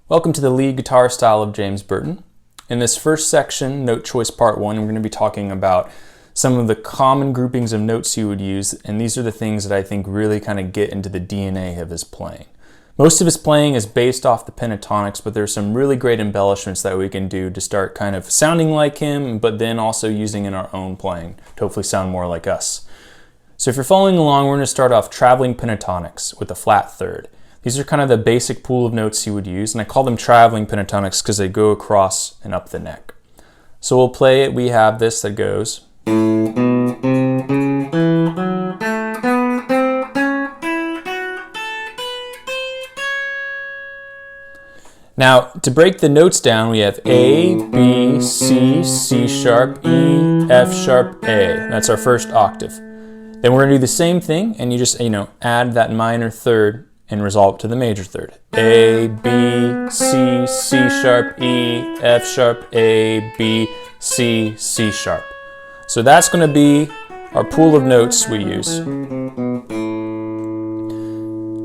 Welcome to the lead guitar style of James Burton. In this first section, Note Choice Part 1, we're going to be talking about some of the common groupings of notes you would use, and these are the things that I think really kind of get into the DNA of his playing. Most of his playing is based off the pentatonics, but there's some really great embellishments that we can do to start kind of sounding like him, but then also using in our own playing to hopefully sound more like us. So if you're following along, we're going to start off traveling pentatonics with a flat third. These are kind of the basic pool of notes you would use, and I call them traveling pentatonics because they go across and up the neck. So we'll play it. We have this that goes. Now, to break the notes down, we have A, B, C, C sharp, E, F sharp, A. That's our first octave. Then we're going to do the same thing, and you just, add that minor third and resolve it to the major third. A, B, C, C sharp, E, F sharp, A, B, C, C sharp. So that's going to be our pool of notes we use.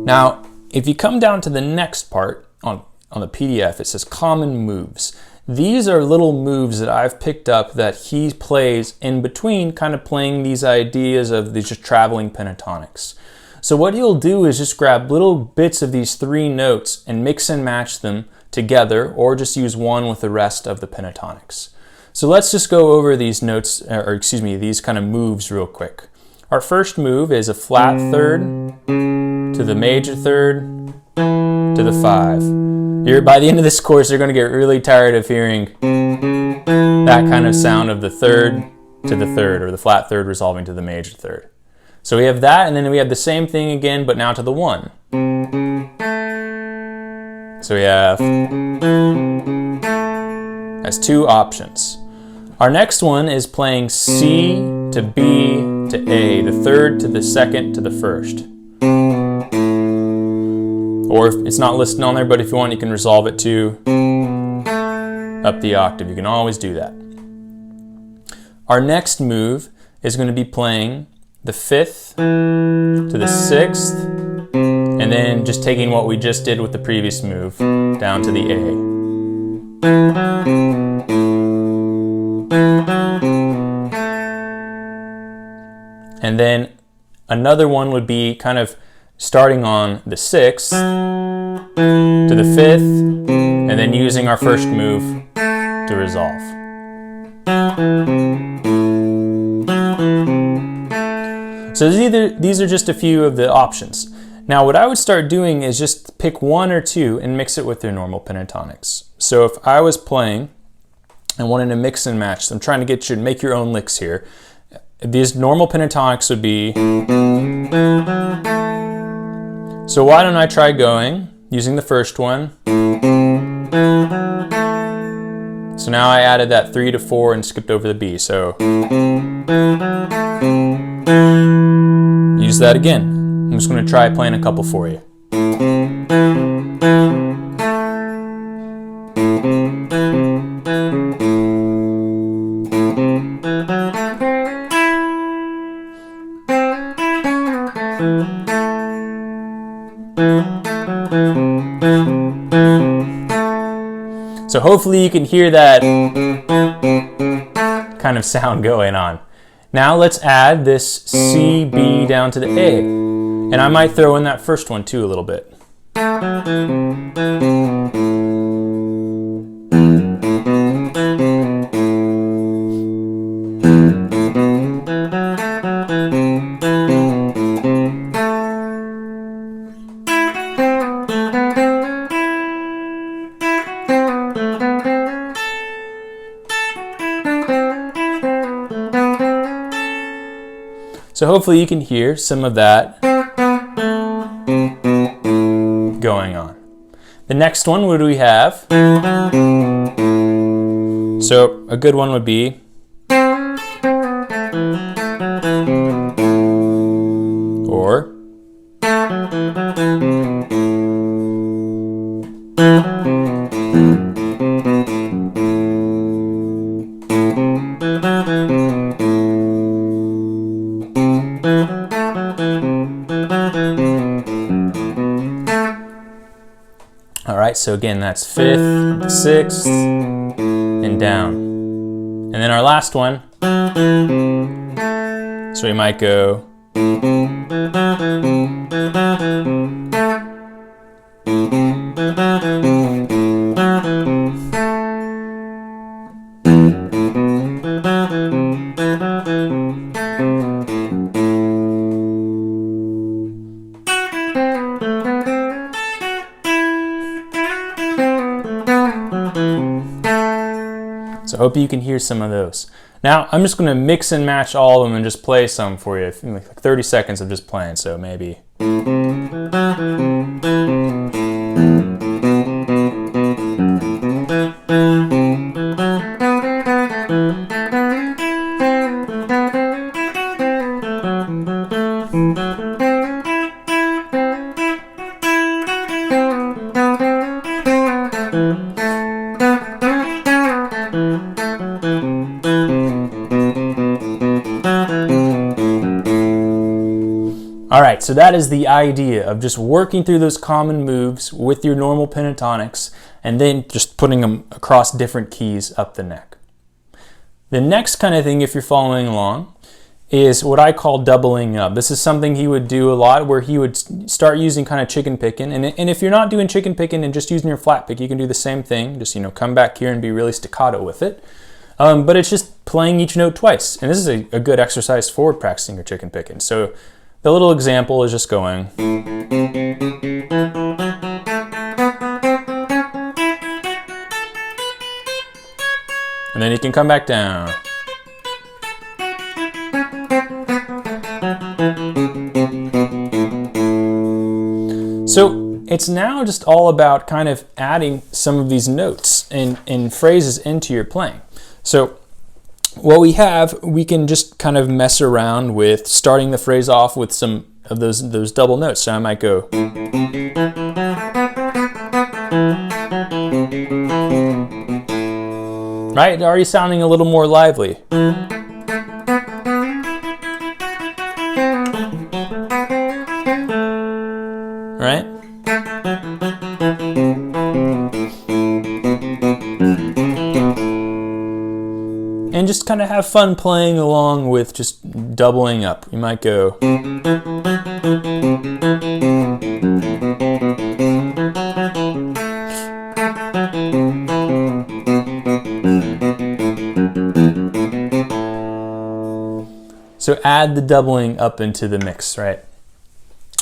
Now, if you come down to the next part on the PDF, it says common moves. These are little moves that I've picked up that he plays in between, kind of playing these ideas of these just traveling pentatonics. So what he'll do is just grab little bits of these three notes and mix and match them together, or just use one with the rest of the pentatonics. So let's just go over these notes, these kind of moves real quick. Our first move is a flat third to the major third to the 5. By the end of this course, you're going to get really tired of hearing that kind of sound of the third to the third, or the flat third resolving to the major third. So we have that, and then we have the same thing again, but now to the 1. So we have, that's two options. Our next one is playing C to B to A, the third to the second to the first. Or if it's not listed on there, but if you want, you can resolve it to up the octave. You can always do that. Our next move is going to be playing the 5th to the 6th, and then just taking what we just did with the previous move down to the A. And then another one would be kind of starting on the 6th to the 5th, and then using our first move to resolve. So these are just a few of the options. Now what I would start doing is just pick one or two and mix it with your normal pentatonics. So if I was playing and wanted to mix and match, I'm trying to get you to make your own licks here. These normal pentatonics would be. So why don't I try going, using the first one. So now I added that 3 to 4 and skipped over the B. So use that again. I'm just going to try playing a couple for you. So hopefully you can hear that kind of sound going on. Now let's add this C, B down to the A. And I might throw in that first one too a little bit. So hopefully you can hear some of that going on. The next one, what do we have? So a good one would be or So again, that's 5th, 6th, and down. And then our last one, so we might go. So I hope you can hear some of those. Now I'm just going to mix and match all of them and just play some for you. Like 30 seconds of just playing, so maybe. All right, so that is the idea of just working through those common moves with your normal pentatonics and then just putting them across different keys up the neck. The next kind of thing, if you're following along, is what I call doubling up. This is something he would do a lot, where he would start using kind of chicken picking. And if you're not doing chicken picking and just using your flat pick, you can do the same thing. Just, come back here and be really staccato with it. But it's just playing each note twice. And this is a good exercise for practicing your chicken picking. So the little example is just going. And then you can come back down. So it's now just all about kind of adding some of these notes and phrases into your playing. So what we have, we can just kind of mess around with starting the phrase off with some of those double notes. So I might go. Right? Already sounding a little more lively. Right? And just kind of have fun playing along with just doubling up. You might go. So add the doubling up into the mix, right?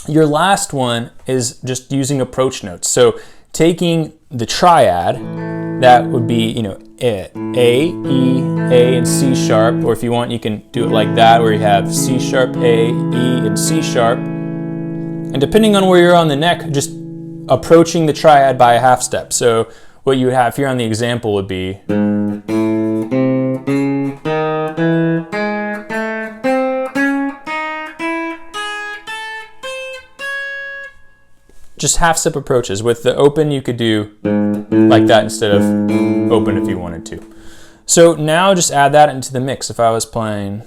Your last one is just using approach notes. So taking the triad, that would be, A, E, A, and C sharp, or if you want, you can do it like that, where you have C sharp, A, E, and C sharp. And depending on where you're on the neck, just approaching the triad by a half step. So what you have here on the example would be. Just half step approaches. With the open, you could do like that instead of open if you wanted to. So now just add that into the mix. If I was playing.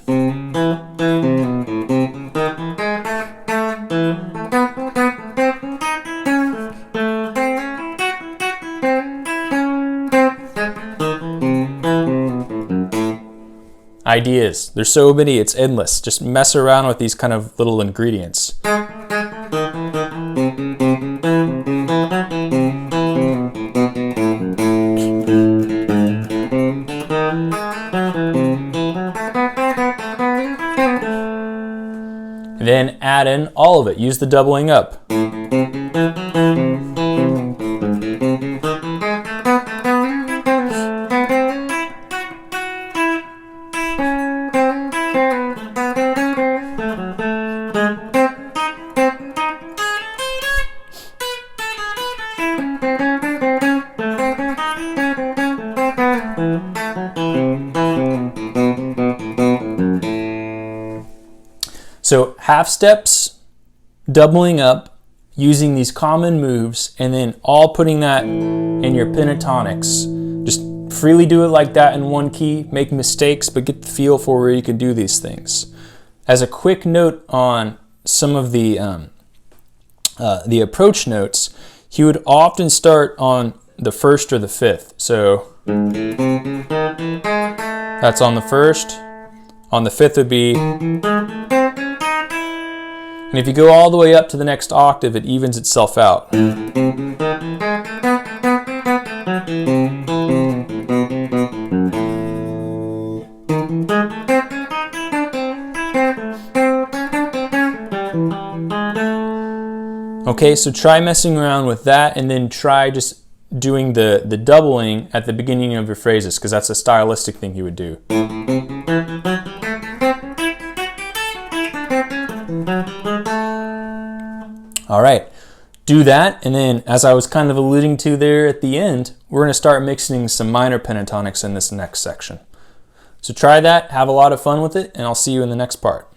Ideas. There's so many, it's endless. Just mess around with these kind of little ingredients. Then add in all of it. Use the doubling up. So half steps, doubling up, using these common moves, and then all putting that in your pentatonics. Just freely do it like that in one key, make mistakes, but get the feel for where you can do these things. As a quick note on some of the approach notes, he would often start on the first or the fifth. So that's on the first. On the fifth would be, and if you go all the way up to the next octave, it evens itself out. Okay, so try messing around with that, and then try just doing the doubling at the beginning of your phrases, because that's a stylistic thing you would do. All right, do that, and then as I was kind of alluding to there at the end, we're going to start mixing some minor pentatonics in this next section. So try that, have a lot of fun with it, and I'll see you in the next part.